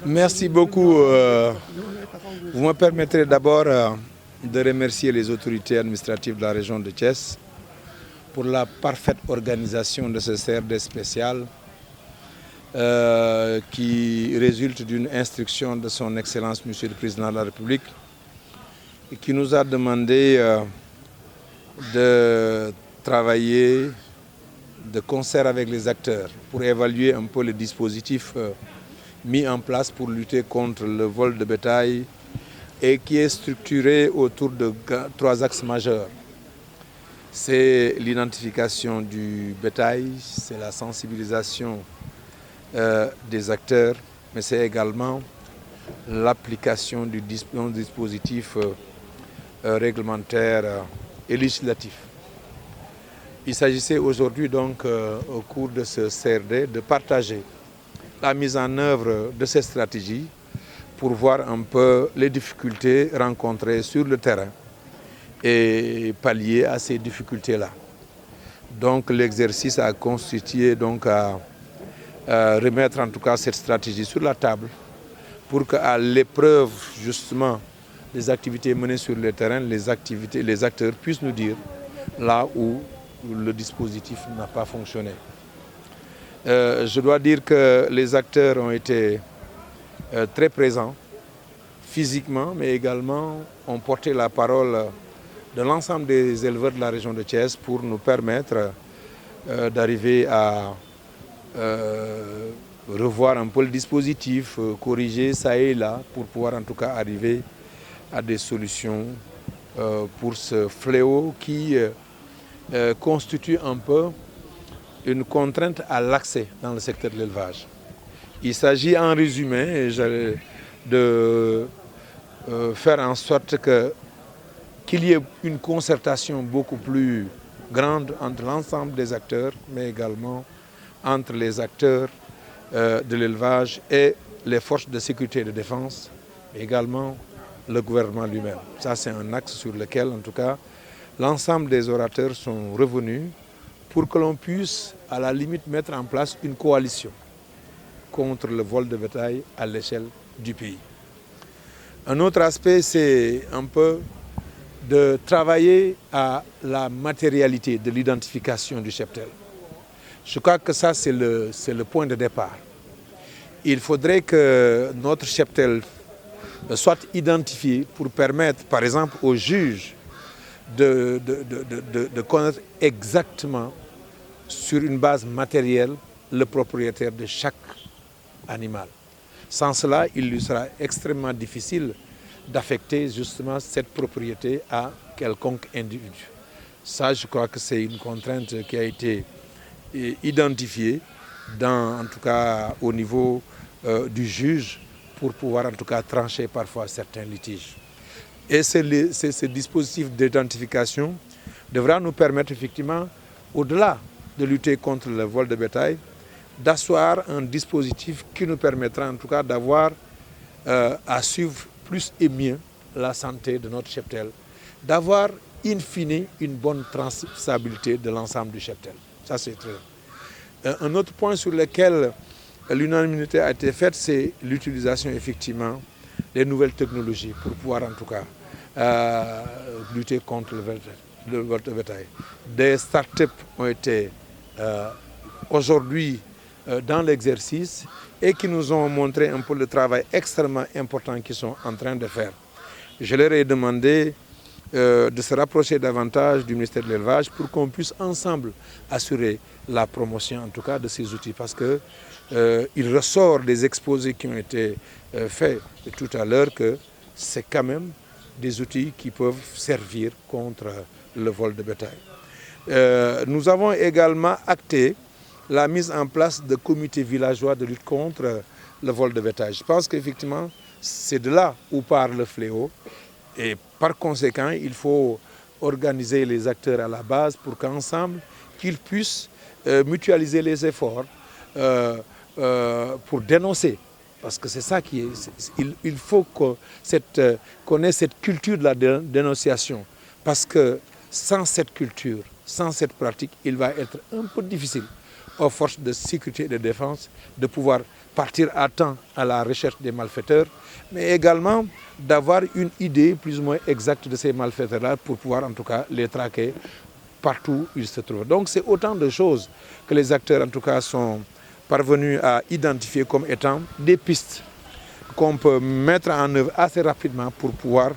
Merci beaucoup. Vous me permettrez d'abord de remercier les autorités administratives de la région de Thiès pour la parfaite organisation de ce CRD spécial qui résulte d'une instruction de son Excellence Monsieur le Président de la République et qui nous a demandé de travailler de concert avec les acteurs pour évaluer un peu le dispositif mis en place pour lutter contre le vol de bétail et qui est structuré autour de 3 axes majeurs. C'est l'identification du bétail, c'est la sensibilisation des acteurs, mais c'est également l'application du dispositif réglementaire et législatif. Il s'agissait aujourd'hui donc au cours de ce CRD de partager la mise en œuvre de ces stratégies pour voir un peu les difficultés rencontrées sur le terrain et pallier à ces difficultés-là. Donc l'exercice a constitué donc à remettre en tout cas cette stratégie sur la table pour qu'à l'épreuve justement des activités menées sur le terrain, les acteurs puissent nous dire là où le dispositif n'a pas fonctionné. Je dois dire que les acteurs ont été très présents physiquement, mais également ont porté la parole de l'ensemble des éleveurs de la région de Thiès pour nous permettre d'arriver à revoir un peu le dispositif, corriger ça et là, pour pouvoir en tout cas arriver à des solutions pour ce fléau qui constitue un peu une contrainte à l'accès dans le secteur de l'élevage. Il s'agit en résumé de faire en sorte qu'il y ait une concertation beaucoup plus grande entre l'ensemble des acteurs, mais également entre les acteurs de l'élevage et les forces de sécurité et de défense, mais également le gouvernement lui-même. Ça, c'est un axe sur lequel, en tout cas, l'ensemble des orateurs sont revenus pour que l'on puisse, à la limite, mettre en place une coalition contre le vol de bétail à l'échelle du pays. Un autre aspect, c'est un peu de travailler à la matérialité de l'identification du cheptel. Je crois que ça, c'est le point de départ. Il faudrait que notre cheptel soit identifié pour permettre, par exemple, aux juges de connaître exactement, sur une base matérielle, le propriétaire de chaque animal. Sans cela, il lui sera extrêmement difficile d'affecter justement cette propriété à quelconque individu. Ça, je crois que c'est une contrainte qui a été identifiée, en tout cas au niveau du juge, pour pouvoir en tout cas trancher parfois certains litiges. Et ce dispositif d'identification devra nous permettre effectivement, au-delà de lutter contre le vol de bétail, d'asseoir un dispositif qui nous permettra en tout cas d'avoir à suivre plus et mieux la santé de notre cheptel, d'avoir in fine une bonne traçabilité de l'ensemble du cheptel. Ça, c'est très bien. Un autre point sur lequel l'unanimité a été faite, c'est l'utilisation effectivement des nouvelles technologies pour pouvoir en tout cas lutter contre le vol de bétail. Des startups ont été aujourd'hui dans l'exercice et qui nous ont montré un peu le travail extrêmement important qu'ils sont en train de faire. Je leur ai demandé de se rapprocher davantage du ministère de l'Élevage pour qu'on puisse ensemble assurer la promotion en tout cas de ces outils parce que il ressort des exposés qui ont été faits tout à l'heure que c'est quand même des outils qui peuvent servir contre le vol de bétail. Nous avons également acté la mise en place de comités villageois de lutte contre le vol de bétail. Je pense qu'effectivement, c'est de là où part le fléau et par conséquent, il faut organiser les acteurs à la base pour qu'ensemble, qu'ils puissent mutualiser les efforts pour dénoncer Parce que c'est ça qui est... Il faut qu'on ait cette culture de la dénonciation. Parce que sans cette culture, sans cette pratique, il va être un peu difficile aux forces de sécurité et de défense de pouvoir partir à temps à la recherche des malfaiteurs, mais également d'avoir une idée plus ou moins exacte de ces malfaiteurs-là pour pouvoir en tout cas les traquer partout où ils se trouvent. Donc c'est autant de choses que les acteurs en tout cas sont parvenus à identifier comme étant des pistes qu'on peut mettre en œuvre assez rapidement pour pouvoir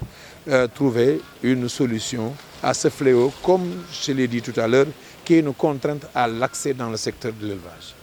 trouver une solution à ce fléau, comme je l'ai dit tout à l'heure, qui est une contrainte à l'accès dans le secteur de l'élevage.